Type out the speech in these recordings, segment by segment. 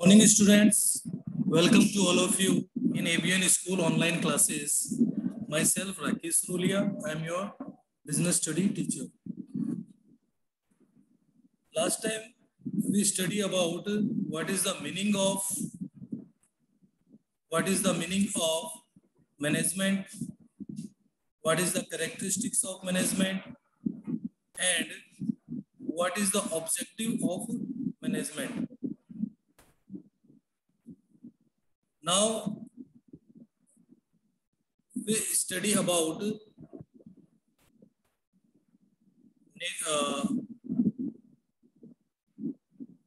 Morning students, welcome to all of you in ABN School online classes. Myself Rakesh Rulia, I am your business study teacher. Last time we studied about what is the meaning of management, what is the characteristics of management, and what is the objective of management. Now we study about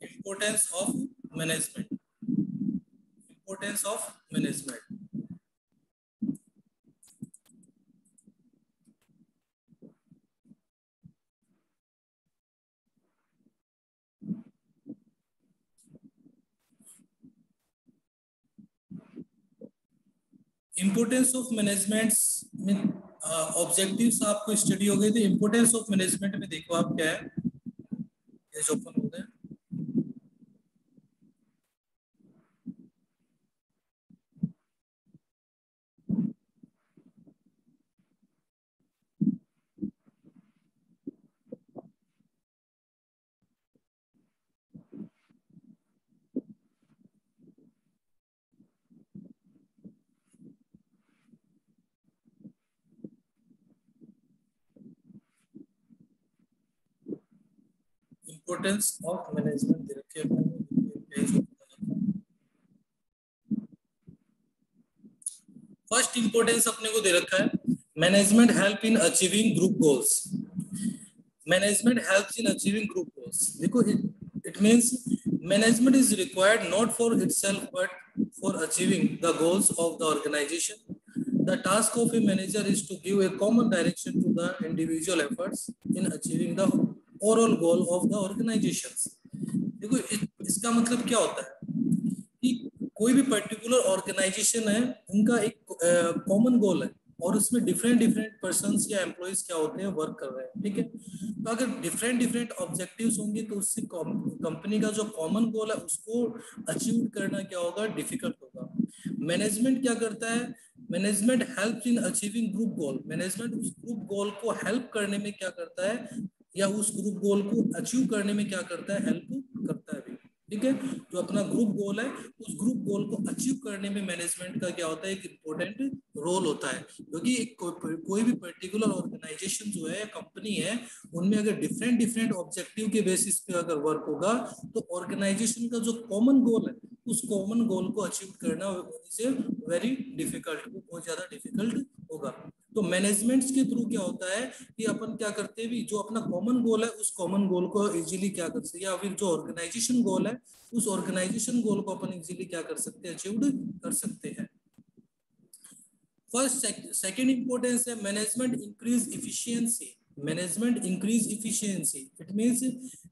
importance of management. Importance of management. Importance of management में objectives आपको study हो गए थे. Importance of management में देखो आप क्या है, ये जो ओपन हो गया. इम्पोर्टेंस ऑफ मैनेजमेंट दे रखे हैं. फर्स्ट इंपॉर्टेंस अपने को दे रखा है, management help in achieving group goals. Management helps in achieving group goals. देखो it means management is required not for itself but for achieving the goals of the organisation. The task of a manager is to give a common direction to the individual efforts in achieving the overall goal of the organizations. देखो इसका मतलब क्या होता है कि कोई भी particular organisation है, उनका एक कॉमन गोल है और उसमें डिफरेंट पर्सन्स या एम्प्लॉइज क्या होते हैं, वर्क कर रहे हैं. ठीक है, तो अगर डिफरेंट ऑब्जेक्टिव्स होंगे तो उससे कंपनी का जो कॉमन गोल है उसको अचीव करना क्या होगा, डिफिकल्ट होगा. मैनेजमेंट क्या करता है, management help in achieving group goal. Management उस ग्रुप गोल को हेल्प करने में क्या करता है, या उस ग्रुप गोल को अचीव करने में क्या करता है, हेल्प करता है भी. ठीक है, जो अपना ग्रुप गोल है उस ग्रुप गोल को अचीव करने में मैनेजमेंट का क्या होता है, एक इम्पोर्टेंट रोल होता है. क्योंकि कोई भी पर्टिकुलर ऑर्गेनाइजेशन जो है, कंपनी है, उनमें अगर डिफरेंट ऑब्जेक्टिव के बेसिस पे अगर वर्क होगा तो ऑर्गेनाइजेशन का जो कॉमन गोल है उस कॉमन गोल को अचीव करना वेरी डिफिकल्ट, बहुत ज्यादा डिफिकल्ट होगा. तो मैनेजमेंट के थ्रू क्या होता है कि अपन क्या करते हैं भी, जो अपना कॉमन गोल है उस कॉमन गोल को इजीली क्या कर सकते हैं, या फिर जो ऑर्गेनाइजेशन गोल है उस ऑर्गेनाइजेशन गोल को अपन इजीली क्या कर सकते हैं, अचीव कर सकते हैं. फर्स्ट सेकंड इंपॉर्टेंस है, management increase efficiency. Management increase efficiency. It means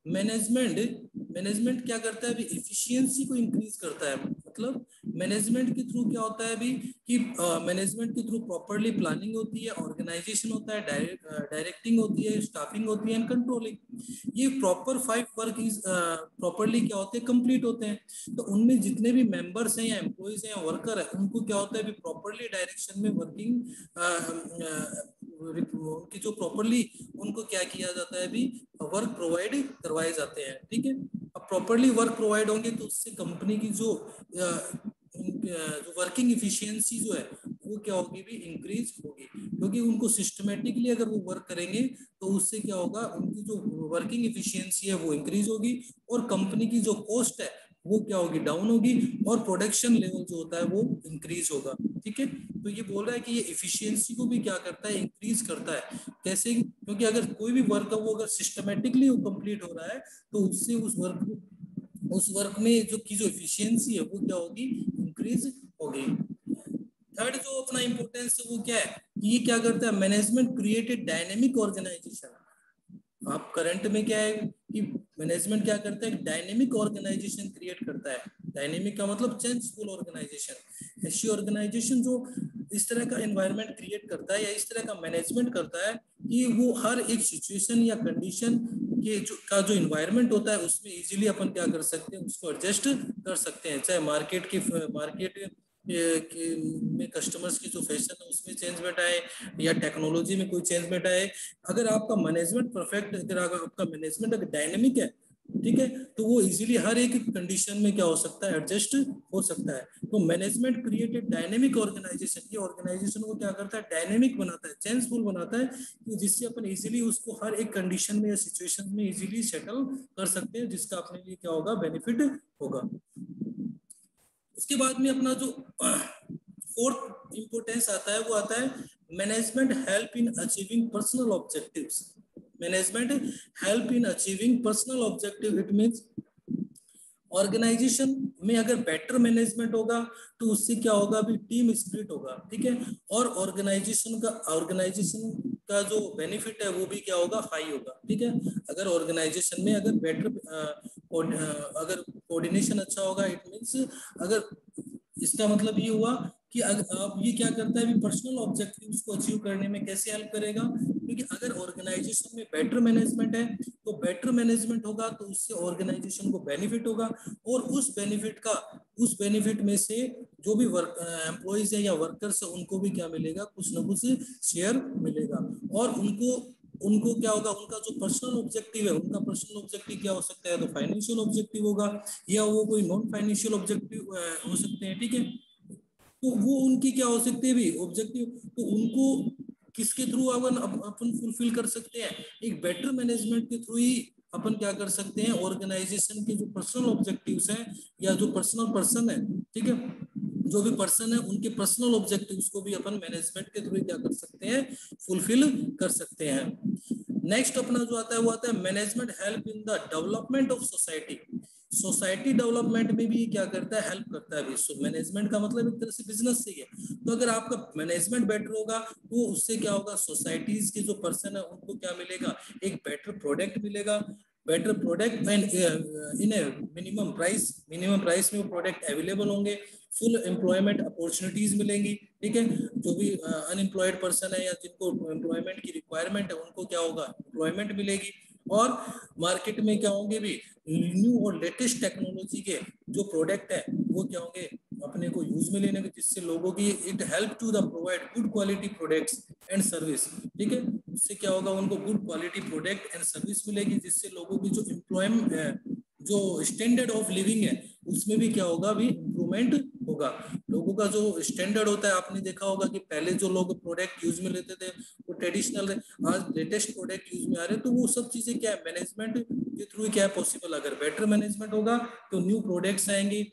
management क्या करता है, इफिशियंसी को इंक्रीज करता है. मतलब मैनेजमेंट के थ्रू क्या होता है कि मैनेजमेंट के थ्रू प्रॉपर्ली प्लानिंग होती है, ऑर्गेनाइजेशन होता है, डायरेक्टिंग होती है, स्टाफिंग होती है एंड कंट्रोलिंग. ये प्रॉपर 5 वर्क इज प्रॉपर्ली क्या होते हैं, कंप्लीट होते हैं. तो उनमें जितने भी मेंबर्स हैं या एम्प्लॉइज हैं या वर्कर है, उनको क्या होता है, प्रॉपर्ली डायरेक्शन में वर्किंग की जो प्रॉपर्ली उनको क्या किया जाता है, अभी वर्क प्रोवाइड करवाए जाते हैं. ठीक है, अब प्रॉपर्ली वर्क प्रोवाइड होंगे तो उससे कंपनी की जो वर्किंग इफिशियंसी जो है वो क्या होगी, भी इंक्रीज होगी. क्योंकि उनको सिस्टमेटिकली अगर वो वर्क करेंगे तो उससे क्या होगा, उनकी जो वर्किंग इफिशियंसी है वो इंक्रीज होगी और कंपनी की जो कॉस्ट है वो क्या होगी, डाउन होगी, और प्रोडक्शन लेवल जो होता है वो इंक्रीज होगा. ठीक है, तो ये बोल रहा है कि ये इफिशियंसी को भी क्या करता है, इंक्रीज करता है. कैसे, क्योंकि अगर कोई भी वर्क है वो अगर सिस्टमेटिकली वो कंप्लीट हो रहा है तो उससे उस वर्क में जो इफिशियंसी है वो क्या होगी, इंक्रीज होगी. थर्ड जो अपना इंपॉर्टेंस है वो क्या है, ये क्या करता है, मैनेजमेंट क्रिएटेड डायनेमिक ऑर्गेनाइजेशन. आप करंट में क्या है कि मैनेजमेंट क्या करता है, डायनेमिक ऑर्गेनाइजेशन क्रिएट करता है. डायनेमिक का मतलब चेंजफुल ऑर्गेनाइजेशन. ऐसी ऑर्गेनाइजेशन जो इस तरह का एनवायरनमेंट क्रिएट करता है या इस तरह का मैनेजमेंट करता है कि वो हर एक सिचुएशन या कंडीशन के जो एनवायरनमेंट होता है उसमें इजीली अपन क्या कर सकते हैं, उसको एडजस्ट कर सकते हैं। चाहे मार्केट में कस्टमर्स की जो फैशन है उसमें चेंजमेंट आए या टेक्नोलॉजी में कोई चेंजमेंट आए, अगर आपका मैनेजमेंट परफेक्ट, अगर आपका मैनेजमेंट अगर डायनेमिक है, ठीक है, तो वो इजीली हर एक कंडीशन में क्या हो सकता है, एडजस्ट हो सकता है। तो मैनेजमेंट क्रिएटेड डायनेमिक ऑर्गेनाइजेशन, ये ऑर्गेनाइजेशन को क्या करता है, डायनेमिक बनाता है, चेंजफुल बनाता है, कि जिससे अपन इजीली उसको हर एक कंडीशन में या सिचुएशन में इजीली सेटल कर सकते हैं, जिसका अपने लिए क्या होगा, बेनिफिट होगा। उसके बाद में अपना जो फोर्थ इंपोर्टेंस आता है वो आता है management help in achieving personal objectives. Management help in achieving personal objective, it means organisation में अगर बेटर मैनेजमेंट होगा तो उससे क्या होगा, अभी टीम स्पिरिट होगा, ठीक है, और ऑर्गेनाइजेशन का जो बेनिफिट है वो भी क्या होगा, हाई होगा, ठीक है। अगर ऑर्गेनाइजेशन में अगर बेटर अगर कोऑर्डिनेशन अच्छा होगा, इट मींस अगर इसका मतलब ये हुआ कि अब ये क्या करता है, पर्सनल ऑब्जेक्टिव्स को अचीव करने में कैसे हेल्प करेगा, क्योंकि अगर ऑर्गेनाइजेशन में बेटर मैनेजमेंट है तो बेटर मैनेजमेंट होगा तो उससे ऑर्गेनाइजेशन को बेनिफिट होगा, और उस बेनिफिट में से जो भी एम्प्लॉइज है या वर्कर्स है उनको भी क्या मिलेगा, कुछ ना कुछ शेयर मिलेगा, और उनको क्या होगा, उनका जो पर्सनल ऑब्जेक्टिव है, उनका पर्सनल ऑब्जेक्टिव क्या हो सकता है, तो फाइनेंशियल ऑब्जेक्टिव होगा या वो कोई नॉन फाइनेंशियल ऑब्जेक्टिव हो सकते हैं, ठीक है। तो वो उनकी क्या हो सकते हैं भी ऑब्जेक्टिव, तो उनको किसके थ्रू अपन फुलफिल कर सकते हैं, एक बेटर मैनेजमेंट के थ्रू ही अपन क्या कर सकते हैं, ऑर्गेनाइजेशन के जो पर्सनल ऑब्जेक्टिव्स हैं या जो पर्सन है, ठीक है, जो भी पर्सन है उनके पर्सनल ऑब्जेक्टिव्स को भी अपन मैनेजमेंट के थ्रू क्या कर सकते हैं, फुलफिल कर सकते हैं। नेक्स्ट अपना जो आता है वो आता है management help in the development of society. Society development में भी क्या करता है, हेल्प करता है। सो मैनेजमेंट का मतलब एक तरह से बिजनेस से ही है, तो अगर आपका मैनेजमेंट बेटर होगा तो उससे क्या होगा, सोसाइटीज के जो पर्सन है उनको क्या मिलेगा, एक बेटर प्रोडक्ट मिलेगा, better product and in A minimum price में वो प्रोडक्ट अवेलेबल होंगे, फुल एम्प्लॉयमेंट अपॉर्चुनिटीज मिलेंगी, ठीक है। जो भी अनएम्प्लॉयड पर्सन है या जिनको एम्प्लॉयमेंट की रिक्वायरमेंट है उनको क्या होगा, एम्प्लॉयमेंट मिलेगी, और मार्केट में क्या होंगे भी न्यू और लेटेस्ट टेक्नोलॉजी के जो प्रोडक्ट है वो क्या होंगे, अपने को यूज में लेने के, जिससे लोगों की it help to the provide good quality products and service, ठीक है। उससे क्या होगा, उनको good quality product and service मिलेगी, जिससे लोगों की जो एम्प्लॉयमेंट जो स्टैंडर्ड ऑफ लिविंग है उसमें भी क्या होगा, भी इम्प्रूवमेंट होगा। लोगों का जो स्टैंडर्ड होता है, आपने देखा होगा कि पहले जो लोग प्रोडक्ट यूज में लेते थे वो ट्रेडिशनल है, आज लेटेस्ट प्रोडक्ट यूज में आ रहे हैं, तो वो सब चीजें क्या है, मैनेजमेंट के थ्रू क्या है पॉसिबल। अगर बेटर मैनेजमेंट होगा तो न्यू प्रोडक्ट्स आएंगे,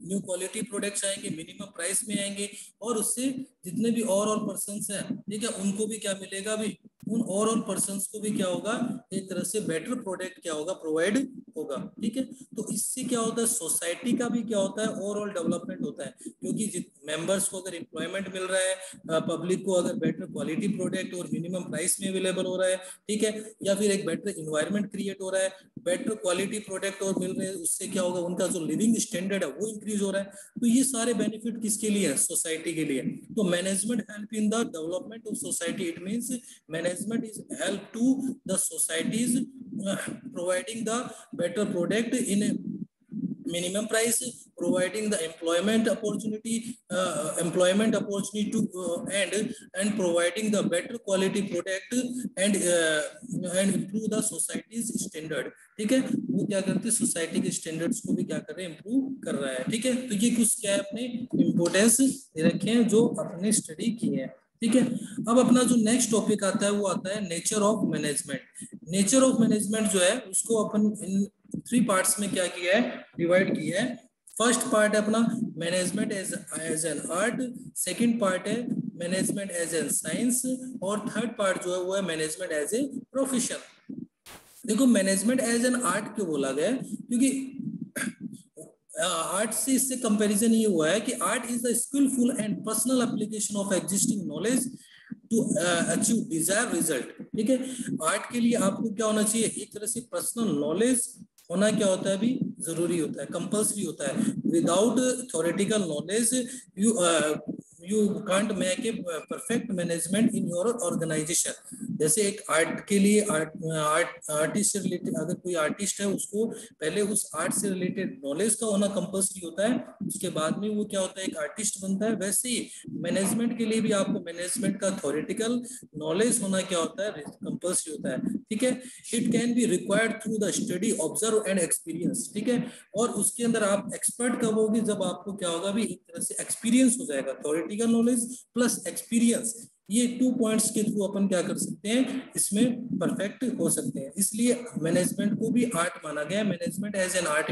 न्यू क्वालिटी प्रोडक्ट्स आएंगे, मिनिमम प्राइस में आएंगे, और उससे जितने भी और पर्सन्स हैं, ठीक है, उनको भी क्या मिलेगा, भी उन और पर्सन्स को भी क्या होगा, एक तरह से बेटर प्रोडक्ट क्या होगा, प्रोवाइड होगा, ठीक है। तो इससे क्या होता है, सोसाइटी का भी क्या होता है, ओवरऑल डेवलपमेंट होता है, क्योंकि मेंबर्स को अगर एम्प्लॉयमेंट मिल रहा है, पब्लिक को अगर बेटर क्वालिटी प्रोडक्ट और मिनिमम प्राइस में अवेलेबल हो रहा है, ठीक है, या फिर एक बेटर इन्वायरमेंट क्रिएट हो रहा है, बेटर क्वालिटी प्रोडक्ट और मिल रहे हैं, उससे क्या होगा, उनका जो लिविंग स्टैंडर्ड है वो इंक्रीज हो रहा है। तो ये सारे बेनिफिट किसके लिए है, सोसाइटी के लिए। तो management help in the development of society, it means management is help to the societies providing the better product in a minimum price, providing the employment opportunity to and providing the better quality product and improve the society's standard, ठीक है। वो क्या करते हैं, society के standards को भी क्या कर रहे हैं, इंप्रूव कर रहा है, ठीक है। तो ये कुछ क्या है अपने इंपोर्टेंस दे रखे हैं जो अपने स्टडी किए हैं, ठीक है। अब अपना जो नेक्स्ट टॉपिक आता है वो आता है nature of management. Nature of management जो है उसको अपन इन 3 पार्ट्स में क्या किया है, डिवाइड किया है। फर्स्ट पार्ट है अपना management as an art, second part है मैनेजमेंट एज एन साइंस, और थर्ड पार्ट जो है वो है मैनेजमेंट एज ए प्रोफेशन। देखो मैनेजमेंट एज एन आर्ट क्यों बोला गया, क्योंकि आर्ट से इससे कंपैरिजन ये हुआ है कि art is the skilful and personal application of existing knowledge to achieve desired result, ठीक है। आर्ट के लिए आपको क्या होना चाहिए, एक तरह से पर्सनल नॉलेज होना क्या होता है, भी जरूरी होता है, कंपल्सरी होता है। Without theoretical knowledge you can't make a perfect management in your organisation. जैसे एक आर्ट के लिए आर्टिस्ट से रिलेटेड, अगर कोई आर्टिस्ट है उसको पहले उस आर्ट से रिलेटेड नॉलेज का होना कंपल्सरी होता है, उसके बाद में वो क्या होता है, एक आर्टिस्ट बनता है। वैसे ही मैनेजमेंट के लिए भी आपको मैनेजमेंट का थ्योरेटिकल नॉलेज होना क्या होता है, कंपल्सरी होता है। ठीक है, it can be required through the study, observe and experience. ठीक है, और उसके अंदर आप एक्सपर्ट कब होगी, जब आपको क्या होगा भी एक तरह से एक्सपीरियंस हो जाएगा। थ्योरेटिकल नॉलेज प्लस एक्सपीरियंस, ये 2 पॉइंट्स के थ्रू अपन क्या कर सकते हैं, इसमें परफेक्ट हो सकते हैं। इसलिए मैनेजमेंट को भी आर्ट माना गया है। मैनेजमेंट एज एन आर्ट,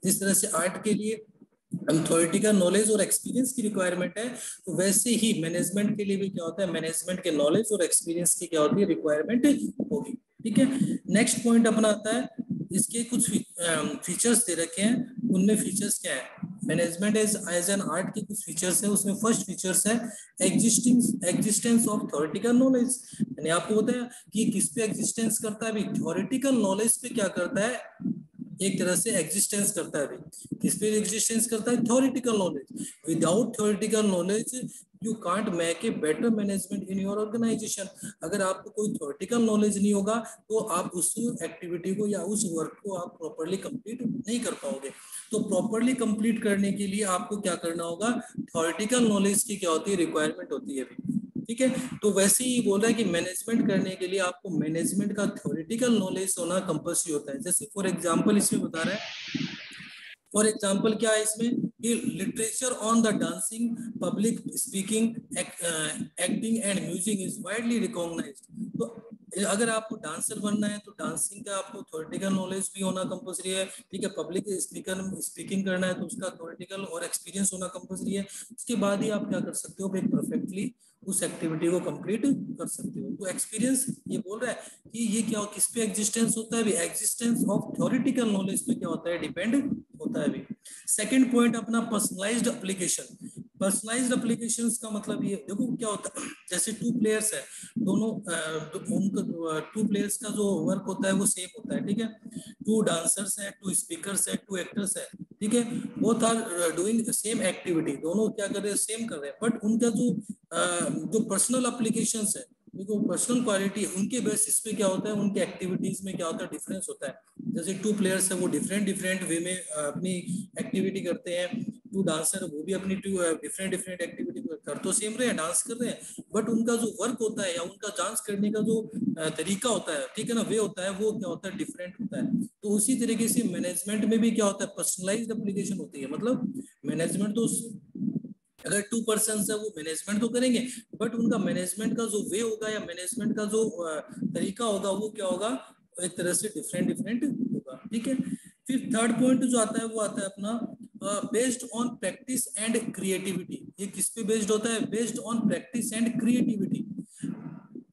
जिस तरह से आर्ट के लिए थ्योरेटिकल नॉलेज और एक्सपीरियंस की रिक्वायरमेंट है, तो वैसे ही मैनेजमेंट के लिए भी क्या होता है, मैनेजमेंट के नॉलेज और एक्सपीरियंस की क्या होती है, रिक्वायरमेंट होगी। ठीक है, नेक्स्ट पॉइंट अपना आता है, इसके कुछ फीचर्स दे रखे हैं, उनमें फीचर्स क्या है, मैनेजमेंट एज एन आर्ट के कुछ फीचर्स है। उसमें फर्स्ट फीचर्स है एग्जिस्टेंस ऑफ थ्योरेटिकल नॉलेज। यानी आपको पता है कि किस पे एग्जिस्टेंस करता है, थ्योरेटिकल नॉलेज पे क्या करता है, एक तरह से एग्जिस्टेंस करता है। किस पे एग्जिस्टेंस करता है, theoretical knowledge. Without theoretical knowledge you can't make a better management in your organisation. अगर आपको कोई थ्योरेटिकल नॉलेज नहीं होगा तो आप उस एक्टिविटी को या उस वर्क को आप प्रॉपर्ली कंप्लीट नहीं कर पाओगे। तो प्रॉपर्ली कंप्लीट करने के लिए आपको क्या करना होगा, थ्योरेटिकल नॉलेज की क्या होती है, रिक्वायरमेंट होती है। ठीक है, तो वैसे ही बोल रहा है कि मैनेजमेंट करने के लिए आपको मैनेजमेंट का थ्योरेटिकल नॉलेज होना कंपल्सरी होता है। जैसे फॉर एग्जांपल इसमें बता रहा है, फॉर एग्जाम्पल क्या है इसमें, literature on the dancing, public speaking, acting and music is widely recognised. तो अगर आपको डांसर बनना है तो डांसिंग का आपको थ्योरेटिकल नॉलेज भी होना कंपल्सरी है। ठीक है, पब्लिक स्पीकिंग करना है तो उसका थ्योरेटिकल और एक्सपीरियंस होना कंपल्सरी है। उसके बाद ही आप क्या कर सकते हो, एक परफेक्टली उस एक्टिविटी को कंप्लीट कर सकते हो। तो एक्सपीरियंस ये बोल रहा है कि ये क्या, किस पे एग्जिस्टेंस होता है, एग्जिस्टेंस ऑफ थ्योरेटिकल नॉलेज पे क्या होता है, डिपेंड होता है। सेकंड पॉइंट अपना पर्सनलाइज्ड एप्लीकेशन। पर्सनलाइज्ड एप्लीकेशंस का मतलब ये देखो क्या होता है, जैसे 2 प्लेयर्स है, दोनों उनका 2 प्लेयर्स का जो वर्क होता है वो सेम होता है। ठीक है, 2 डांसर्स है, 2 स्पीकर्स है, 2 एक्टर्स है। ठीक है, both are doing same activity, दोनों क्या कर रहे हैं, सेम कर रहे हैं, बट उनका जो पर्सनल एप्लीकेशंस है, देखो पर्सनल क्वालिटी, उनके बेसिस पे क्या होता है, उनके एक्टिविटीज में क्या होता है, डिफरेंस होता है। जैसे 2 प्लेयर्स है वो डिफरेंट वे में अपनी एक्टिविटी करते हैं। 2 डांसर वो भी अपनी डिफरेंट एक्टिविटी कर तो सेम रहे हैं, डांस कर रहे हैं, बट उनका जो वर्क होता है या उनका डांस करने का जो तरीका होता है, ठीक है ना, वे होता है, वो क्या होता है, डिफरेंट होता है। तो उसी तरीके से मैनेजमेंट में भी क्या होता है, पर्सनलाइज्ड एप्लीकेशन होती है। मतलब मैनेजमेंट तो अगर 2 पर्सन है वो मैनेजमेंट तो करेंगे, बट उनका मैनेजमेंट का जो वे होगा या मैनेजमेंट का जो तरीका होगा वो क्या होगा, एक तरह से डिफरेंट होगा। ठीक है, फिर थर्ड पॉइंट जो आता है वो आता है अपना based on practice and creativity. ये किस पे बेस्ड होता है, based on practice and creativity.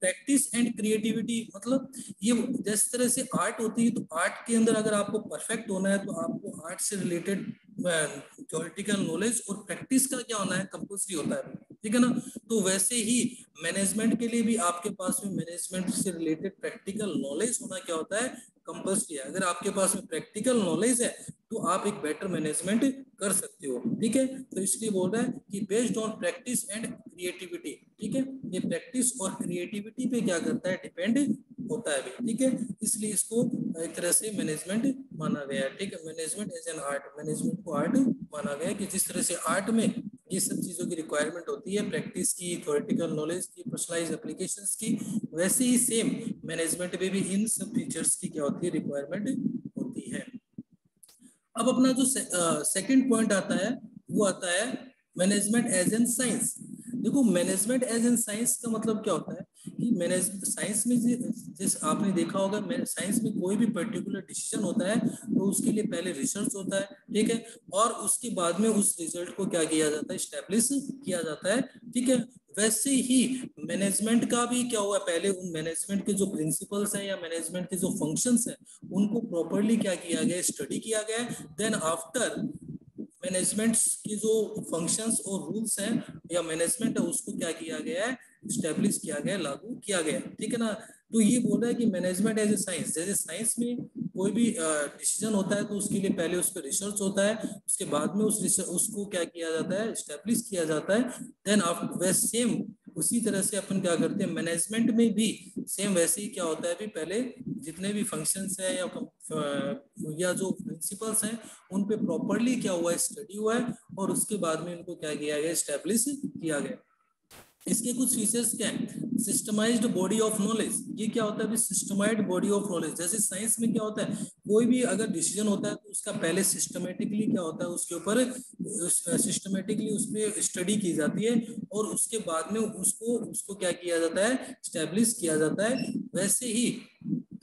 Practice and creativity मतलब ये जिस तरह से आर्ट होती है, तो आर्ट के अंदर अगर आपको परफेक्ट होना है तो आपको आर्ट से रिलेटेड थ्योरेटिकल नॉलेज और प्रैक्टिस का क्या होना है, कंपल्सरी होता है। ठीक है ना, तो वैसे ही मैनेजमेंट के लिए भी आपके पास में मैनेजमेंट से रिलेटेड प्रैक्टिकल नॉलेज होना क्या होता है, कंपल्सरी है। अगर आपके पास में प्रैक्टिकल नॉलेज है तो आप एक बेटर मैनेजमेंट कर सकते हो। ठीक है, तो इसलिए बोल रहा है कि based on practice and creativity. ठीक है, ये प्रैक्टिस और क्रिएटिविटी पे क्या करता है, डिपेंड होता है। ठीक है, इसलिए इसको एक तरह से मैनेजमेंट माना गया है। ठीक है, management as an art, management को आर्ट माना गया है कि जिस तरह से आर्ट में ये सब चीजों की रिक्वायरमेंट होती है, प्रैक्टिस की, थ्योरेटिकल नॉलेज की, पर्सनलाइज्ड एप्लीकेशंस की, वैसे ही सेम मैनेजमेंट में भी इन सब फीचर्स की क्या होती है, रिक्वायरमेंट होती है। अब अपना जो सेकंड पॉइंट आता है वो आता है मैनेजमेंट एज एन साइंस। देखो मैनेजमेंट एज एन साइंस का मतलब क्या होता है कि मैनेज साइंस में जिस आपने देखा होगा, साइंस में कोई भी पर्टिकुलर डिसीजन होता है तो उसके लिए पहले रिसर्च होता है। ठीक है, और उसके बाद में उस रिजल्ट को क्या किया जाता है, स्टैब्लिश किया जाता है। ठीक है, वैसे ही मैनेजमेंट का भी क्या हुआ, पहले उन मैनेजमेंट के जो प्रिंसिपल्स हैं या मैनेजमेंट के जो फंक्शंस हैं उनको प्रॉपर्ली क्या किया गया, स्टडी किया गया। देन आफ्टर मैनेजमेंट की जो फंक्शंस और रूल्स हैं या मैनेजमेंट है उसको क्या किया गया है, स्टैब्लिश किया गया, लागू किया गया। ठीक है ना, तो ये बोल रहा है कि मैनेजमेंट एज ए साइंस, जैसे साइंस में कोई भी डिसीजन होता है तो उसके लिए पहले उस पर रिसर्च होता है, उसके बाद में उसको क्या किया जाता है, एस्टेब्लिश किया जाता है। देन आफ्टर वह सेम उसी तरह से अपन क्या करते हैं मैनेजमेंट में भी सेम वैसे ही क्या होता है, भी पहले जितने भी फंक्शंस है या जो प्रिंसिपल्स हैं उन पे प्रॉपरली क्या हुआ है, स्टडी हुआ है, और उसके बाद में इनको क्या किया गया, एस्टेब्लिश किया गया। इसके कुछ फीचर्स क्या है, सिस्टमाइज्ड बॉडी ऑफ नॉलेज। ये क्या होता है, सिस्टमाइज्ड बॉडी ऑफ नॉलेज। जैसे साइंस में क्या होता है, कोई भी अगर डिसीजन होता है तो उसका पहले सिस्टमेटिकली क्या होता है, उसके ऊपर सिस्टमेटिकली उस पर स्टडी की जाती है, और उसके बाद में उसको क्या किया जाता है, स्टैब्लिश किया जाता है। वैसे ही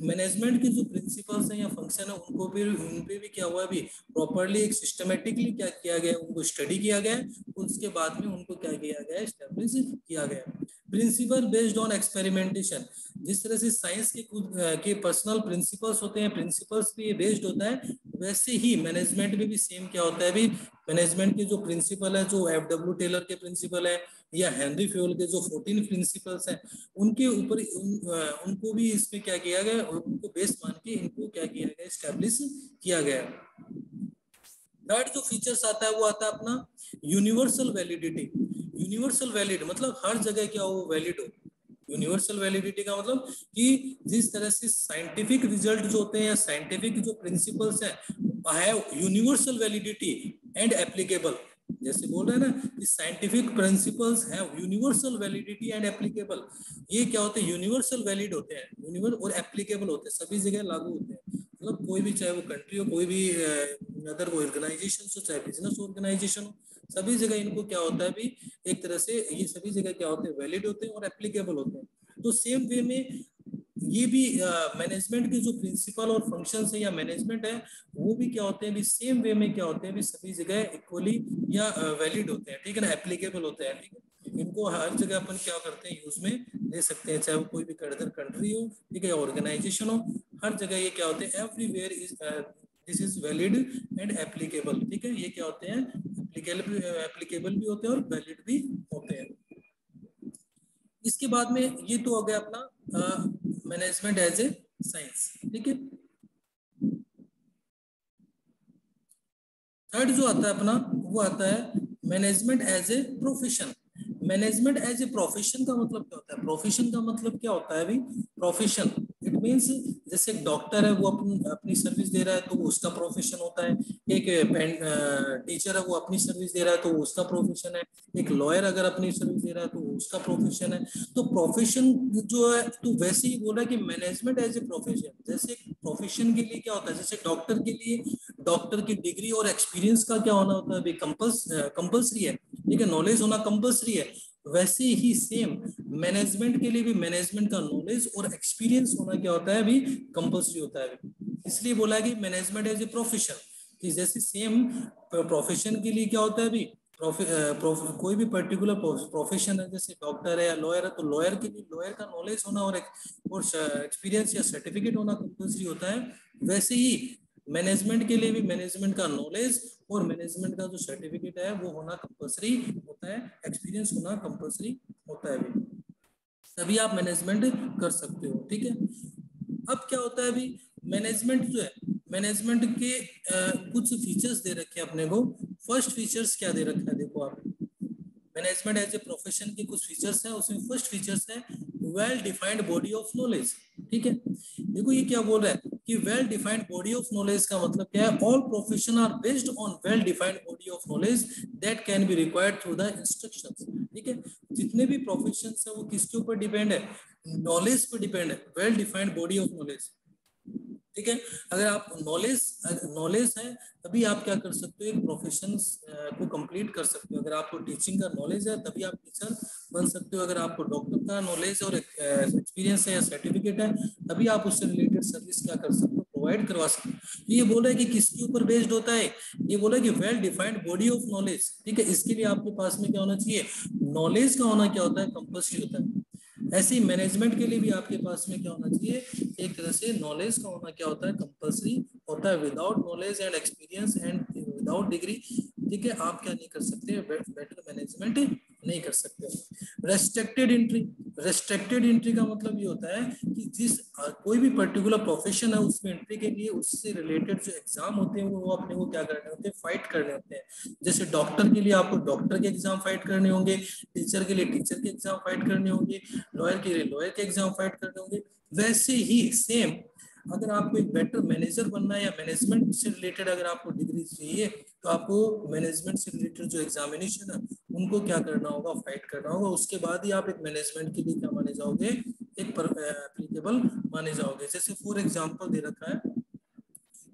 मैनेजमेंट के जो प्रिंसिपल्स हैं या फंक्शन है उन पे भी क्या हुआ है, अभी प्रॉपरली एक सिस्टमेटिकली क्या किया गया, उनको स्टडी किया गया, उसके बाद में उनको क्या किया गया, एस्टेब्लिश किया गया। Principle based on experimentation. जिस तरह से साइंस के पर्सनल प्रिंसिपल्स होते हैं, प्रिंसिपल्स पे बेस्ड होता है, वैसे ही मैनेजमेंट में भी सेम क्या होता है, भी मैनेजमेंट के जो प्रिंसिपल है, जो एफडब्ल्यू टेलर के प्रिंसिपल है या हेनरी फ्योल के जो 14 प्रिंसिपल्स हैं, उनके ऊपर उनको भी इसमें क्या किया गया, उनको बेस मान के इनको क्या किया गया, एस्टेब्लिश किया गया। थर्ड जो फीचर्स आता है वो आता है अपना यूनिवर्सल वैलिडिटी। यूनिवर्सल वैलिड मतलब हर जगह क्या हो, वैलिड हो। यूनिवर्सल वैलिडिटी का मतलब कि जिस तरह से साइंटिफिक रिजल्ट जो होते हैं या साइंटिफिक जो प्रिंसिपल्स हैं have universal validity and applicable. जैसे बोल रहे हैं ना कि scientific principles have universal validity and applicable. ये क्या होते हैं, यूनिवर्सल वैलिड होते हैं, यूनिवर्सल और एप्लीकेबल होते हैं, सभी जगह लागू होते हैं। मतलब कोई भी, चाहे वो कंट्री हो, कोई भी अदर ऑर्गेनाइजेशन हो, चाहे बिजनेस ऑर्गेनाइजेशन हो, सभी जगह इनको क्या होता है भी, एक तरह से ये सभी जगह क्या होते हैं, वैलिड होते हैं और एप्लीकेबल होते हैं। तो सेम वे में ये भी मैनेजमेंट के जो प्रिंसिपल और फंक्शंस है या मैनेजमेंट है, वो भी क्या होते हैं भी सेम वे में क्या होते हैं भी सभी जगह इक्वली या वैलिड होते हैं, ठीक है ना, एप्लीकेबल होते हैं। ठीक है, इनको हर जगह अपन क्या करते हैं, यूज में ले सकते हैं, चाहे वो कोई भी अदर कंट्री हो, ठीक है, ऑर्गेनाइजेशन हो, हर जगह ये क्या होते हैं, everywhere is this is valid and applicable. ठीक है, ये क्या होते हैं, एप्लीकेबल भी होते हैं और वैलिड भी होते हैं। इसके बाद में ये तो हो गया अपना मैनेजमेंट एज ए साइंस। ठीक है, थर्ड जो आता है अपना वो आता है management as a profession. Management as a profession का मतलब क्या होता है, प्रोफेशन का मतलब क्या होता है अभी, प्रोफेशन इट मींस जैसे एक डॉक्टर है वो अपनी सर्विस दे रहा है तो वो उसका प्रोफेशन होता है, एक टीचर है वो अपनी सर्विस दे रहा है तो वो उसका प्रोफेशन है, एक लॉयर अगर अपनी सर्विस दे रहा है तो वो उसका प्रोफेशन है। तो प्रोफेशन जो है, तो वैसे ही बोल रहा है कि मैनेजमेंट एज ए प्रोफेशन, जैसे प्रोफेशन के लिए क्या होता है, जैसे डॉक्टर के लिए डॉक्टर की डिग्री और एक्सपीरियंस का क्या होना होता है, कंपल्सरी है, ठीक है, नॉलेज होना कंपल्सरी है। वैसे ही सेम मैनेजमेंट के लिए भी मैनेजमेंट का नॉलेज और एक्सपीरियंस होना क्या होता है, अभी कंपल्सरी होता है। इसलिए बोला कि मैनेजमेंट एज ए प्रोफेशन, कि जैसे सेम प्रोफेशन के लिए क्या होता है अभी, कोई भी पर्टिकुलर प्रोफेशन है, जैसे डॉक्टर है या लॉयर है, तो लॉयर के लिए लॉयर का नॉलेज होना और एक्सपीरियंस या सर्टिफिकेट होना कंपल्सरी होता है। वैसे ही मैनेजमेंट के लिए भी मैनेजमेंट का नॉलेज और मैनेजमेंट का जो सर्टिफिकेट है वो होना कंपल्सरी होता है, एक्सपीरियंस होना कंपल्सरी होता है भी, तभी आप मैनेजमेंट कर सकते हो। ठीक है, अब क्या होता है अभी, मैनेजमेंट जो है, मैनेजमेंट के कुछ फीचर्स दे रखे हैं अपने को। फर्स्ट फीचर्स क्या दे रखा है, देखो आप, मैनेजमेंट एज ए प्रोफेशन के कुछ फीचर्स हैं, उसमें फर्स्ट फीचर्स है well defined body of knowledge. ठीक है, देखो ये क्या बोल रहा है कि well defined body of knowledge का मतलब क्या है, all profession are based on well defined body of knowledge that can be required through the instructions. ठीक है, जितने भी प्रोफेशंस है वो किसके ऊपर डिपेंड है, नॉलेज पे डिपेंड है, well defined body of knowledge. ठीक है, अगर आप नॉलेज है तभी आप क्या कर सकते हो, एक प्रोफेशन को कंप्लीट कर सकते हो। अगर आपको टीचिंग का नॉलेज है तभी आप टीचर बन सकते हो, अगर आपको डॉक्टर का नॉलेज और एक्सपीरियंस है या सर्टिफिकेट है तभी आप उससे रिलेटेड सर्विस क्या कर सकते हो, प्रोवाइड करवा सकते हो। ये बोला है कि किसके ऊपर बेस्ड होता है, ये बोला है कि well defined body of knowledge. ठीक है, इसके लिए आपके पास में क्या होना चाहिए, नॉलेज का होना क्या होता है, कंपल्सरी होता है। ऐसे ही मैनेजमेंट के लिए भी आपके पास में क्या होना चाहिए, एक तरह से नॉलेज का होना क्या होता है, कंपल्सरी होता है। Without knowledge and experience and without degree, ठीक है, आप क्या नहीं कर सकते, बेटर मैनेजमेंट नहीं कर सकते। रेस्ट्रिक्टेड एंट्री, रेस्ट्रिक्टेड एंट्री का मतलब ये होता है कि जिस कोई भी पर्टिकुलर प्रोफेशन है उसमें एंट्री के लिए उससे रिलेटेड जो एग्जाम होते हैं वो अपने को क्या करने होते हैं, फाइट करने होते हैं। जैसे डॉक्टर के लिए आपको डॉक्टर के एग्जाम फाइट करने होंगे, टीचर के लिए टीचर के एग्जाम फाइट करने होंगे, लॉयर के लिए लॉयर के एग्जाम फाइट करने होंगे। वैसे ही सेम अगर आपको एक बेटर मैनेजर बनना है या मैनेजमेंट से रिलेटेड अगर आपको डिग्री चाहिए तो आपको मैनेजमेंट से रिलेटेड जो एग्जामिनेशन है उनको क्या करना होगा, फाइट करना होगा। उसके बाद ही आप एक मैनेजमेंट के लिए क्या माने जाओगे, एक एप्लीकेबल माने जाओगे। जैसे फॉर एग्जांपल दे रखा है,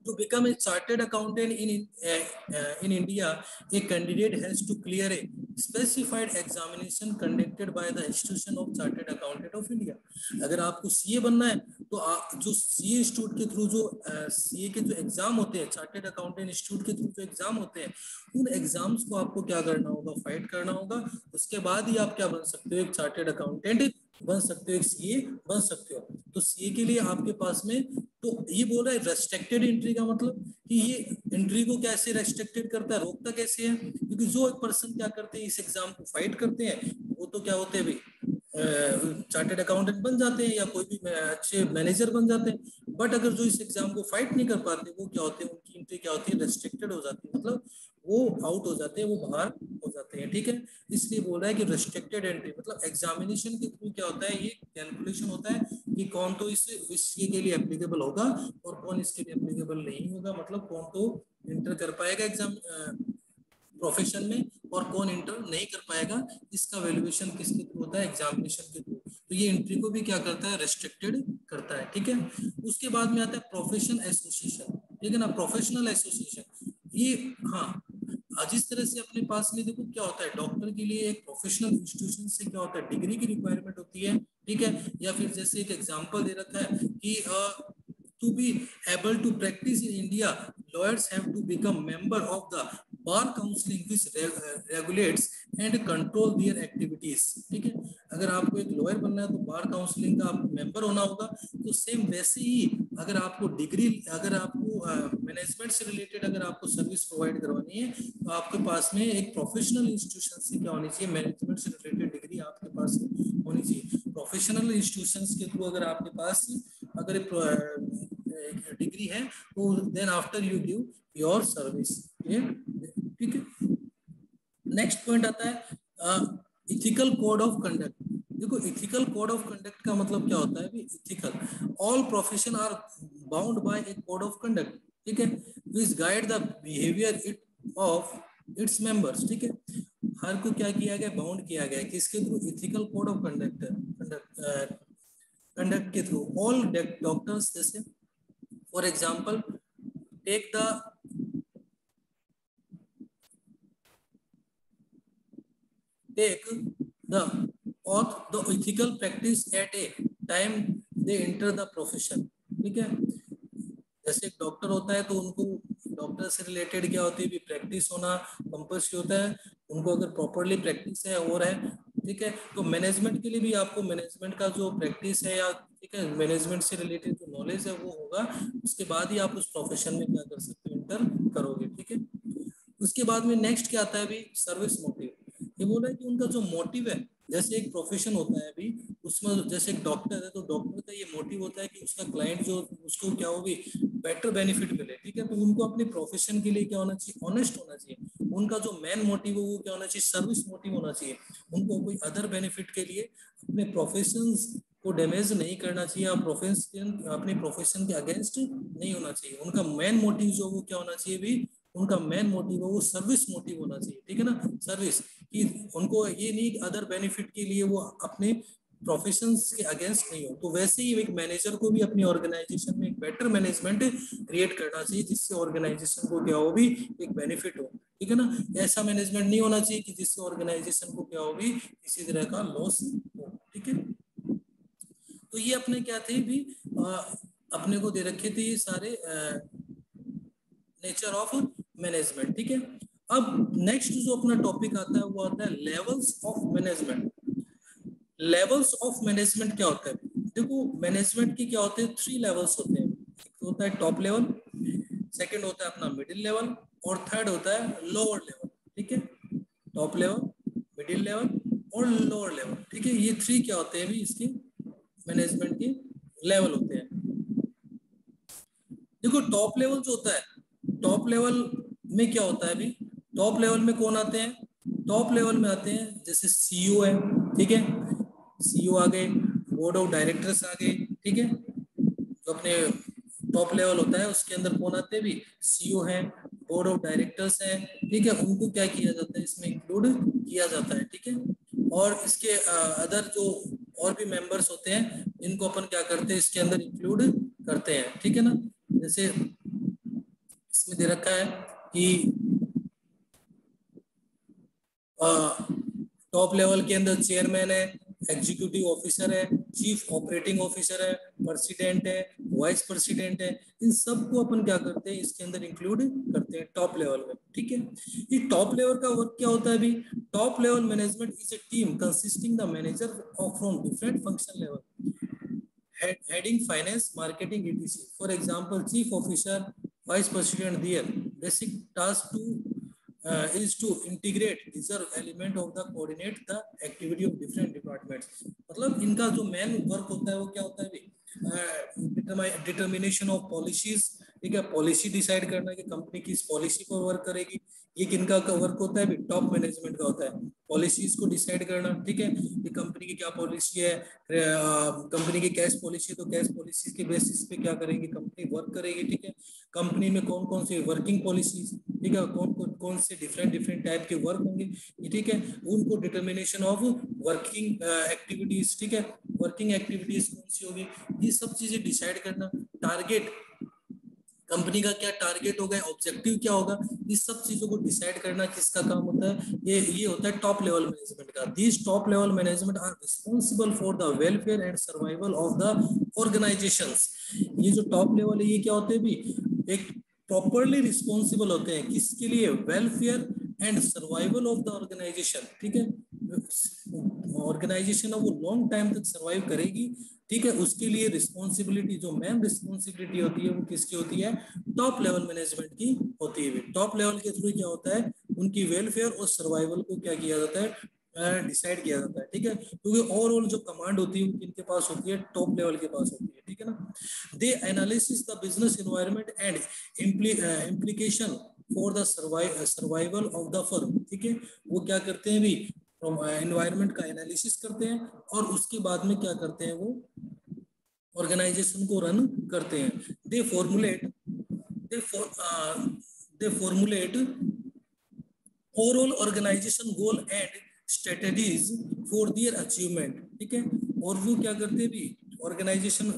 to become a chartered accountant in India, a candidate has to clear a specified examination conducted by the Institution of Chartered Accountant of India. अगर आपको सीए बनना है तो जो सीए इंस्टीट्यूट के थ्रू जो सीए के जो एग्जाम होते हैं, चार्टेड अकाउंटेंट इंस्टीट्यूट के थ्रू जो एग्जाम होते हैं, उन एग्जाम्स को आपको क्या करना होगा, फाइट करना होगा। उसके बाद ही आप क्या बन सकते हो, एक चार्टेड अकाउंटेंट बन सकते हो, एक सीए बन सकते हो। तो सीए के लिए आपके पास में, तो ये बोल रहा है रेस्ट्रिक्टेड एंट्री का मतलब कि ये एंट्री को कैसे रेस्ट्रिक्टेड करता है, रोकता कैसे है, क्योंकि जो एक पर्सन क्या करते हैं, इस एग्जाम को फाइट करते हैं, वो तो क्या होते हैं भाई, चार्टेड अकाउंटेंट बन जाते हैं या कोई भी अच्छे मैनेजर बन जाते हैं। बट अगर जो इस एग्जाम को फाइट नहीं कर पाते, वो क्या होते हैं, उनकी एंट्री क्या होती है, रेस्ट्रिक्टेड हो जाती है, मतलब वो आउट हो जाते हैं, वो बाहर हो जाते हैं। ठीक है, इसलिए बोल रहा है कि रेस्ट्रिक्टेड एंट्री मतलब एग्जामिनेशन के थ्रू क्या होता है, ये कैलकुलेशन होता है कि कौन तो इसके के लिए एप्लीकेबल होगा और कौन इसके लिए एप्लीकेबल नहीं होगा, मतलब कौन तो इंटर कर पाएगा एग्जाम प्रोफेशन में और कौन इंटर नहीं कर पाएगा। इसका वैल्यूएशन किसके थ्रू होता है, एग्जामिनेशन के थ्रू। तो ये एंट्री को भी क्या करता है, रेस्ट्रिक्टेड करता है। ठीक है, उसके बाद में आता है प्रोफेशन एसोसिएशन। ठीक है ना, प्रोफेशनल एसोसिएशन ये, हाँ, जिस तरह से अपने पास में देखो क्या होता है, डॉक्टर के लिए एक प्रोफेशनल इंस्टीट्यूशन से क्या होता है, डिग्री की रिक्वायरमेंट होती है। ठीक है, या फिर जैसे एक एग्जांपल दे रखा है कि to be able to practice in India, lawyers have to become member of the bar counseling which regulates and control their activities. ठीक है, अगर आपको एक लॉयर बनना है तो बार काउंसलिंग का आप मेंबर होना होगा। तो सेम वैसे ही अगर आपको डिग्री, अगर आपको मैनेजमेंट से रिलेटेड अगर आपको सर्विस प्रोवाइड करवानी है तो आपके पास में एक प्रोफेशनल इंस्टीट्यूशन से क्या होनी चाहिए, मैनेजमेंट से रिलेटेड डिग्री आपके पास होनी चाहिए। प्रोफेशनल इंस्टीट्यूशंस के थ्रू अगर आपके पास अगर डिग्री है तो then after you give your service. ठीक है, नेक्स्ट पॉइंट आता है इथिकल कोड ऑफ कंडक्ट। देखो इथिकल कोड ऑफ कंडक्ट का मतलब क्या होता है, ethical, all profession are bound by a code of conduct. ठीक है, which guide the behaviour it of its members. ठीक है, हर को क्या किया गया, बाउंड किया गया, किसके थ्रू, इथिकल कोड ऑफ कंडक्ट के थ्रू। ऑल डॉक्टर्स, जैसे for example take the oath the ethical practice at a time they enter the profession। ठीक है, जैसे एक डॉक्टर होता है तो उनको डॉक्टर से रिलेटेड क्या होती है, भी प्रैक्टिस होना कंपल्सरी होता है, उनको अगर प्रॉपरली प्रैक्टिस है हो रहा है। ठीक है, तो मैनेजमेंट के लिए भी आपको मैनेजमेंट का जो प्रैक्टिस है या ठीक है मैनेजमेंट से रिलेटेड जो नॉलेज है वो होगा, उसके बाद ही आप उस प्रोफेशन में क्या कर सकते हो, इंटर करोगे। ठीक है, उसके बाद में नेक्स्ट क्या आता है अभी, सर्विस मोटिव। ये बोला है कि उनका जो मोटिव है, जैसे एक प्रोफेशन होता है अभी उसमें, जैसे एक डॉक्टर है तो डॉक्टर का ये मोटिव होता है कि उसका क्लाइंट जो उसको क्या हो भी बेटर बेनिफिट मिले। ठीक है, तो उनको अपने प्रोफेशन के लिए क्या होना चाहिए, ऑनेस्ट होना चाहिए। उनका जो मेन मोटिव है वो क्या होना चाहिए, सर्विस मोटिव होना चाहिए। उनको कोई अदर बेनिफिट के लिए अपने प्रोफेशन को डैमेज नहीं करना चाहिए, और प्रोफेशन अपने प्रोफेशन के अगेंस्ट नहीं होना चाहिए। उनका मेन मोटिव जो वो क्या होना चाहिए भी, उनका मेन मोटिव है वो सर्विस मोटिव होना चाहिए। ठीक है ना, सर्विस कि उनको ये नहीं अदर बेनिफिट के लिए वो अपने प्रोफेशंस के अगेंस्ट नहीं हो। तो वैसे ही एक मैनेजर को भी अपनी ऑर्गेनाइजेशन में एक बेटर मैनेजमेंट क्रिएट करना चाहिए जिससे ऑर्गेनाइजेशन को क्या हो भी एक बेनिफिट हो। ठीक है ना, ऐसा मैनेजमेंट नहीं होना चाहिए कि जिससे ऑर्गेनाइजेशन को क्या हो भी किसी तरह का लॉस हो। ठीक है, तो ये अपने क्या थे भी अपने को दे रखे थे ये सारे नेचर ऑफ मैनेजमेंट। ठीक है, अब नेक्स्ट जो अपना टॉपिक आता है वो आता है levels of management. Levels of management क्या होता है, देखो मैनेजमेंट की क्या होते हैं, 3 लेवल्स होते हैं। एक होता है टॉप लेवल, सेकंड होता है अपना मिडिल लेवल, और थर्ड होता है लोअर लेवल। ठीक है, टॉप लेवल, मिडिल लेवल, और लोअर लेवल, ठीक है। ये 3 क्या होते हैं भी इसके मैनेजमेंट के लेवल होते हैं। देखो टॉप लेवल जो होता है, टॉप लेवल में क्या होता है अभी, टॉप लेवल में कौन आते हैं, टॉप लेवल में आते हैं जैसे सीईओ है, ठीक है, सीईओ आ गए, बोर्ड ऑफ डायरेक्टर्स आ गए, ठीक है। जो अपने टॉप लेवल होता है उसके अंदर कौन आते हैं भी, सीईओ है, बोर्ड ऑफ डायरेक्टर्स है, ठीक है, उनको क्या किया जाता है इसमें इंक्लूड किया जाता है, ठीक है। और इसके अदर जो और भी मेंबर्स होते हैं इनको अपन क्या करते हैं इसके अंदर इंक्लूड करते हैं, ठीक है ना। जैसे इसमें दे रखा है कि टॉप लेवल के अंदर चेयरमैन है, एग्जीक्यूटिव ऑफिसर है, चीफ ऑपरेटिंग ऑफिसर है, प्रेसिडेंट है, वाइस प्रेसिडेंट है, इन सबको अपन क्या करते हैं इसके अंदर इंक्लूड करते हैं टॉप लेवल में, ठीक है। ये टॉप लेवल का वर्क क्या होता है अभी, top level management is a team consisting the manager of from different function level heading finance, marketing, etc. For example, chief officer, vice president, their basic task to is to integrate reserve element of the coordinate the activity of different departments. मतलब इनका जो main work होता है वो क्या होता है, determination of policies, ठीक है, पॉलिसी डिसाइड करना कि कंपनी किस पॉलिसी पर वर्क करेगी। ये किनका वर्क होता है, टॉप मैनेजमेंट का होता है, पॉलिसीज को डिसाइड करना, ठीक है, कि कंपनी की क्या पॉलिसी है, कंपनी की कैश पॉलिसी तो कैश पॉलिसी के बेसिस पे क्या करेगी कंपनी वर्क करेगी, ठीक है। कंपनी में कौन कौन सी वर्किंग पॉलिसीज, ठीक है, कौन से डिफरेंट टाइप के वर्क होंगे, ठीक है, उनको डिटर्मिनेशन ऑफ वर्किंग एक्टिविटीज, ठीक है, वर्किंग एक्टिविटीज कौन सी होगी, ये सब चीजें डिसाइड करना, टारगेट कंपनी का क्या टारगेट होगा, ऑब्जेक्टिव क्या होगा, इस सब चीजों को डिसाइड करना किसका काम होता है, ये होता है टॉप लेवल मैनेजमेंट का। This top level management are responsible for the welfare and survival of the organisations. ये जो टॉप लेवल है ये क्या होते हैं भी, एक प्रॉपरली रिस्पॉन्सिबल होते हैं किसके लिए, welfare and survival of the organisation, ठीक है। ऑर्गेनाइजेशन है वो लॉन्ग टाइम तक सर्वाइव करेगी, ठीक है, उसके लिए रिस्पॉन्सिबिलिटी, जो मेन रिस्पॉन्सिबिलिटी होती है वो किसकी होती है, टॉप लेवल मैनेजमेंट की होती है। टॉप लेवल के थ्रू क्या होता है, उनकी वेलफेयर और सर्वाइवल को क्या किया जाता है, डिसाइड किया जाता है, ठीक है, क्योंकि ओवरऑल जो कमांड होती है वो किनके पास होती है, टॉप लेवल के पास होती है, ठीक है ना। They analysis the business environment and implication for the survival of the firm, ठीक है, वो क्या करते हैं भी, एनवायरनमेंट का एनालिसिस करते हैं और उसके बाद में क्या करते हैं, वो ऑर्गेनाइजेशन को रन करते हैं। They formulate overall organisation goal and strategies for their achievement, ठीक है, और वो क्या करते हैं भी, ऑर्गेनाइजेशन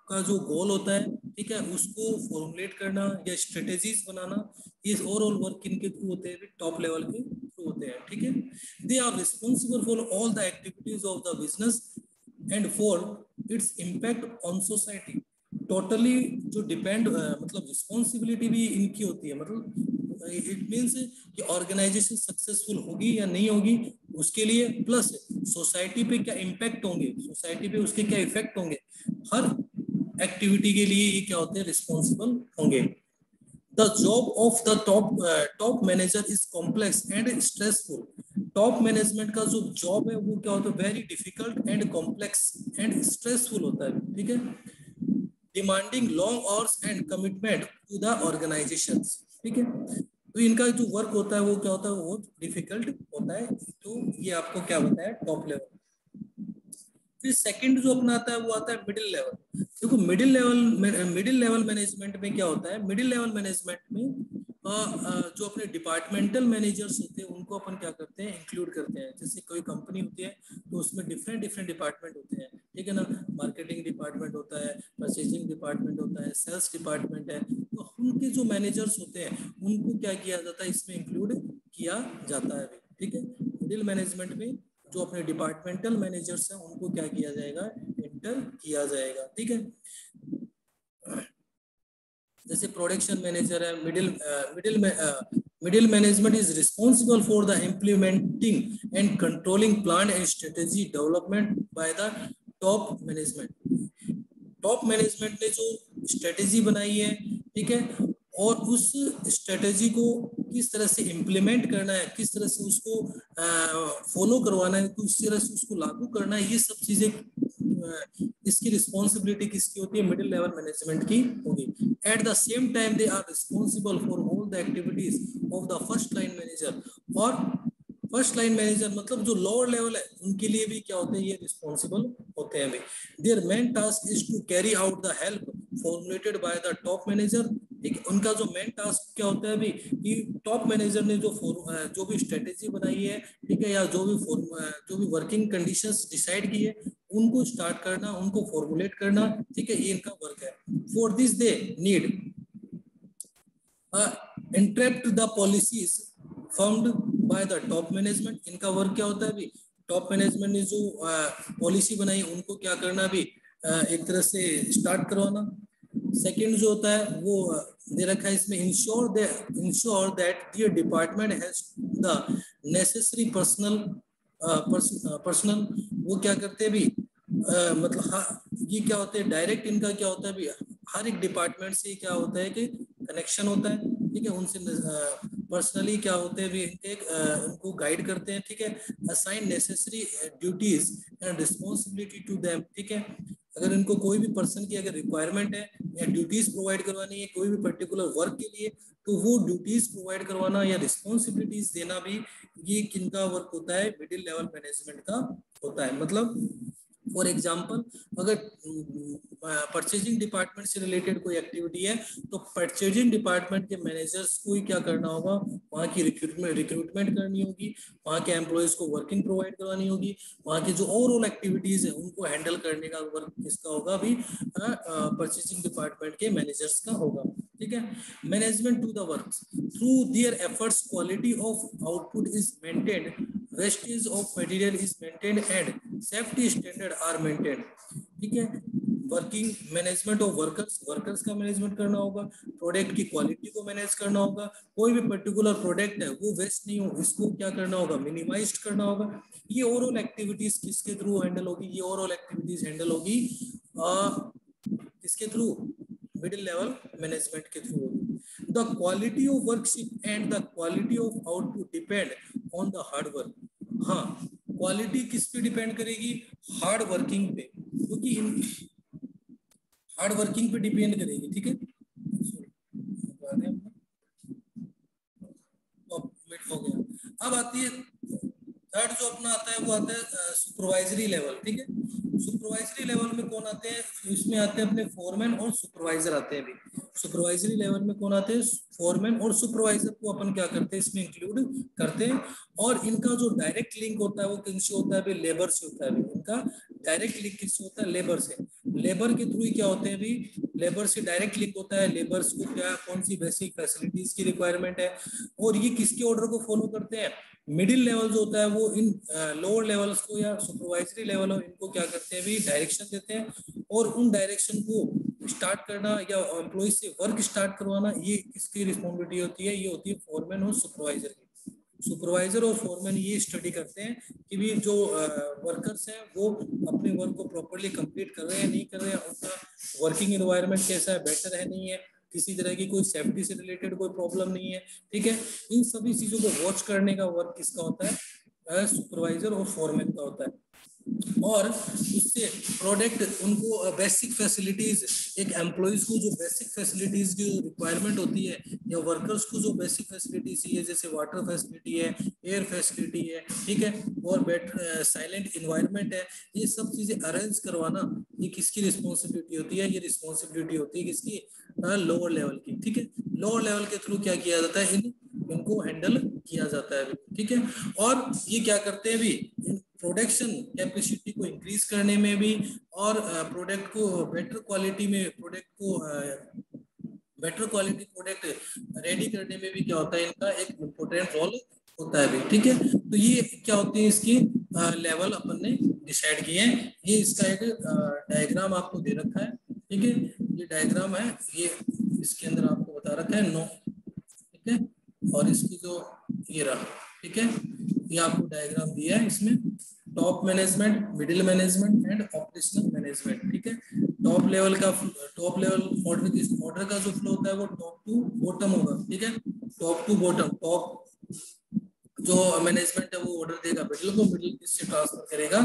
का जो गोल होता है, ठीक है, उसको फॉर्मुलेट करना या स्ट्रेटेजीज बनाना, ये ओवरऑल वर्क किनके थ्रू होते हैं, टॉप लेवल के थ्रू होते हैं, ठीक है। They are responsible for all the activities of the business and for its impact on society. Totally जो डिपेंड मतलब रिस्पॉन्सिबिलिटी भी इनकी होती है, मतलब इट मीन्स कि ऑर्गेनाइजेशन सक्सेसफुल होगी या नहीं होगी उसके लिए, प्लस सोसाइटी पे क्या इम्पैक्ट होंगे, सोसाइटी पे उसके क्या इफेक्ट होंगे, हर एक्टिविटी के लिए ये क्या होते हैं, रिस्पॉन्सिबल होंगे। The job of the top manager is complex and stressful. Top management का जो जॉब है वो क्या होता है, very difficult and complex and stressful होता है, ठीक है, demanding long hours and commitment to the organisations, ठीक है। तो इनका जो वर्क होता है वो क्या होता है, वो डिफिकल्ट होता है। तो ये आपको क्या बताया, टॉप लेवल। फिर सेकंड जो अपना आता है वो आता है मिडिल लेवल। देखो मिडिल लेवल मैनेजमेंट में क्या होता है, मिडिल लेवल मैनेजमेंट में जो अपने डिपार्टमेंटल मैनेजर्स होते हैं उनको अपन क्या करते हैं, इंक्लूड करते हैं। जैसे कोई कंपनी होती है तो उसमें डिफरेंट डिपार्टमेंट होते हैं, ठीक है ना, मार्केटिंग डिपार्टमेंट होता है, परचेजिंग डिपार्टमेंट होता है, सेल्स डिपार्टमेंट है, तो उनके जो मैनेजर्स होते हैं उनको क्या किया जाता है, इसमें इंक्लूड किया जाता है, ठीक है। मिडिल मैनेजमेंट में जो अपने डिपार्टमेंटल मैनेजर्स हैं उनको क्या किया जाएगा, इंटर किया जाएगा, ठीक है। जैसे प्रोडक्शन मैनेजर है, middle management is responsible for the implementing and controlling plan and strategy development bye the top management. Top management ने जो स्ट्रेटेजी बनाई है, ठीक है, और उस स्ट्रेटेजी को किस तरह से इम्प्लीमेंट करना है, किस तरह से उसको फॉलो करवाना है, किस तरह से उसको लागू करना है, ये सब चीजें इसकी रिस्पॉन्सिबिलिटी किसकी होती है, मिडिल लेवल मैनेजमेंट की होगी। At the same time they are responsible for all the activities of the first line manager. और फर्स्ट लाइन मैनेजर मतलब जो लोअर लेवल है उनके लिए भी क्या होते हैं, ये रिस्पॉन्सिबल होते हैं। Their main task is to carry out the help formulated by the top manager. ठीक, उनका जो मेन टास्क क्या होता है अभी कि टॉप मैनेजर ने जो भी स्ट्रेटेजी बनाई है, ठीक है, या जो भी वर्किंग कंडीशंस डिसाइड की है उनको स्टार्ट करना, उनको फॉर्मुलेट करना, ठीक है, ये इनका वर्क है। For this they need interrupt the policies formed by the top management. इनका वर्क क्या होता है अभी, टॉप मैनेजमेंट ने जो पॉलिसी बनाई उनको क्या करना अभी, एक तरह से स्टार्ट करवाना। सेकंड जो होता है वो दे रखा है इसमें, ensure that their department has the necessary personal. वो क्या करते हैं अभी, मतलब हाँ, ये क्या होता है डायरेक्ट, इनका क्या होता है अभी, हर एक डिपार्टमेंट से क्या होता है कि कनेक्शन होता है, ठीक है, उनसे पर्सनली क्या होते हैं भी उनको गाइड करते हैं, ठीक है, assign necessary duties and responsibility to them. ठीक है, अगर इनको कोई भी पर्सन की अगर रिक्वायरमेंट है या ड्यूटीज प्रोवाइड करवानी है कोई भी पर्टिकुलर वर्क के लिए, तो वो ड्यूटीज प्रोवाइड करवाना या रिस्पॉन्सिबिलिटीज देना भी ये किनका वर्क होता है, मिडिल लेवल मैनेजमेंट का होता है। मतलब फॉर एग्जाम्पल अगर परचेजिंग डिपार्टमेंट से रिलेटेड कोई एक्टिविटी है तो परचेजिंग डिपार्टमेंट के मैनेजर्स को ही क्या करना होगा, वहाँ की रिक्रूटमेंट करनी होगी, वहाँ के एम्प्लॉयज को वर्किंग प्रोवाइड करवानी होगी, वहाँ की जो ओवरऑल एक्टिविटीज है उनको हैंडल करने का वर्क किसका होगा भी, परचेजिंग डिपार्टमेंट के मैनेजर्स का होगा। ठीक है, management to the work through their efforts quality of output is maintained, wastage of material is maintained and safety standard are maintained. ठीक है, वर्किंग मैनेजमेंट ऑफ वर्कर्स का मैनेजमेंट करना होगा, प्रोडक्ट की क्वालिटी को मैनेज करना होगा, कोई भी पर्टिकुलर प्रोडक्ट है वो वेस्ट नहीं हो, इसको क्या करना होगा, मिनिमाइज करना होगा। ये ओवरऑल एक्टिविटीज किसके थ्रू हैंडल होगी, ये ओवरऑल एक्टिविटीज हैंडल होगी किसके थ्रू, मिडिल लेवल मैनेजमेंट के थ्रू होगी। The quality of worship and the quality of output depend on the hard work. हाँ, क्वालिटी किस पे डिपेंड करेगी, हार्ड वर्किंग पे, क्योंकि हार्ड वर्किंग पे डिपेंड करेगी। ठीक है, हो गया। अब आती है थर्ड जो अपना आता है वो आता है सुपरवाइजरी लेवल। ठीक है, सुपरवाइजरी लेवल में कौन आते हैं, इसमें आते हैं अपने फोरमैन और सुपरवाइजर आते हैं। अभी सुपरवाइजरी लेवल में कौन आते हैं, फोरमैन और सुपरवाइजर को अपन क्या करते हैं इसमें इंक्लूड करते हैं। और इनका जो डायरेक्ट लिंक होता है वो किनसे होता है, लेबर से होता है। इनका डायरेक्ट लिंक किससे होता है, लेबर से। लेबर के थ्रू क्या होते हैं अभी, लेबर से डायरेक्ट लिंक होता है। लेबर्स को क्या कौन सी बेसिक फैसिलिटीज की रिक्वायरमेंट है, और ये किसके ऑर्डर को फॉलो करते हैं, मिडिल लेवल जो होता है वो इन लोअर लेवल्स को या सुपरवाइजरी लेवल हो इनको क्या करते हैं भी, डायरेक्शन देते हैं। और उन डायरेक्शन को स्टार्ट करना या एम्प्लॉय से वर्क स्टार्ट करवाना ये किसकी रिस्पॉन्सिबिलिटी होती है, ये होती है फोरमैन और सुपरवाइजर की। सुपरवाइजर और फोरमैन ये स्टडी करते हैं कि भी जो वर्कर्स हैं वो अपने वर्क को प्रॉपरली कंप्लीट कर रहे हैं नहीं कर रहे हैं, उनका वर्किंग एनवायरनमेंट कैसा है, बेटर है नहीं है, किसी तरह की कोई सेफ्टी से रिलेटेड कोई प्रॉब्लम नहीं है। ठीक है, इन सभी चीजों को वॉच करने का वर्क किसका होता है, सुपरवाइजर और फोरमैन का होता है। और उससे प्रोडक्ट उनको बेसिक फैसिलिटीज, एक एम्प्लॉइज को जो बेसिक फैसिलिटीज की रिक्वायरमेंट होती है या वर्कर्स को जो बेसिक फैसिलिटीज है, जैसे वाटर फैसिलिटी है, एयर फैसिलिटी है, ठीक है, और बेटर साइलेंट इन्वायरमेंट है, ये सब चीजें अरेंज करवाना ये किसकी रिस्पॉन्सिबिलिटी होती है, ये रिस्पॉन्सिबिलिटी होती है किसकी, लोअर लेवल की। ठीक है, लोअर लेवल के थ्रू क्या किया जाता है, इनको हैंडल किया जाता है। ठीक है, और ये क्या करते हैं भी, प्रोडक्शन कैपेसिटी को इंक्रीज करने में भी, और प्रोडक्ट को बेटर क्वालिटी में बेटर क्वालिटी प्रोडक्ट रेडी करने में भी क्या होता है, इनका एक इम्पोर्टेंट रोल होता है भी। ठीक है, तो ये क्या होती है इसकी लेवल अपन ने डिसाइड किए हैं। ये इसका एक डायग्राम आपको दे रखा है। ठीक है, ये डायग्राम है, ये इसके अंदर आपको बता रखा है 9। ठीक है, और इसकी जो ये रहा, ठीक है, ये आपको डायग्राम दिया है, इसमें top management, middle management and operational management. ठीक है, टॉप लेवल ऑर्डर का जो फ्लो होता है वो टॉप टू बॉटम होगा। ठीक है, टॉप टू बॉटम, टॉप जो मैनेजमेंट है वो ऑर्डर देगा मिडिल को, मिडिल किससे ट्रांसफर करेगा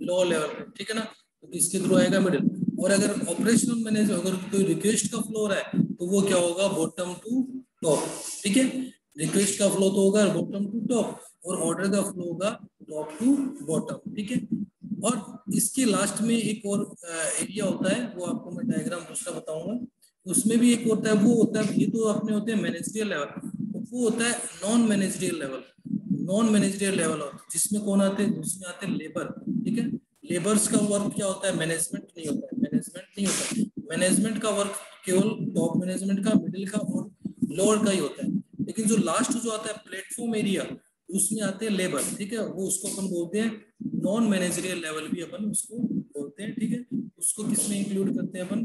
लोअर लेवल पे, ठीक है ना, तो किसके थ्रू आएगा मिडिल। और अगर ऑपरेशनल मैनेजर अगर कोई रिक्वेस्ट का फ्लो रहा है तो वो क्या होगा बॉटम टू टॉप, ठीक है, रिक्वेस्ट का फ्लो तो होगा बॉटम टू टॉप और ऑर्डर का फ्लो होगा टॉप टू बॉटम, ठीक है। और इसके लास्ट में एक और एरिया होता है, वो आपको मैं डायग्राम दूसरा बताऊंगा, उसमें भी एक होता है, वो होता है, ये तो अपने होते हैं मैनेजरियल लेवल, वो होता है non managerial level. Non managerial level होता है जिसमें कौन आते हैं, उसमें आते हैं लेबर, ठीक है। लेबर्स का वर्क क्या होता है, मैनेजमेंट नहीं होता है, मैनेजमेंट नहीं होता है। मैनेजमेंट का वर्क केवल टॉप मैनेजमेंट का, मिडिल का और लोअर का ही होता है। लेकिन जो लास्ट जो आता है प्लेटफॉर्म एरिया, उसमें आते हैं लेबर, ठीक है, वो उसको अपन बोलते हैं नॉन मैनेजरियल लेवल भी अपन उसको बोलते हैं, ठीक है। उसको किसमें इंक्लूड करते हैं अपन,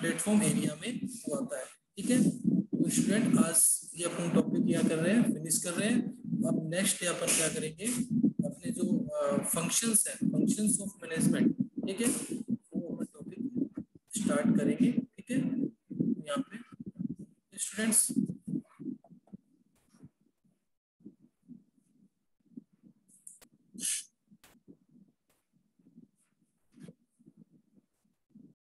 प्लेटफॉर्म एरिया में वो आता है, ठीक है। तो स्टूडेंट आज ये अपन टॉपिक क्या कर रहे हैं, फिनिश कर रहे हैं। अब नेक्स्ट डे अपन क्या करेंगे, अपने जो फंक्शंस है, फंक्शंस ऑफ मैनेजमेंट, ठीक है, वो अपन टॉपिक स्टार्ट करेंगे, ठीक है। यहाँ पे स्टूडेंट्स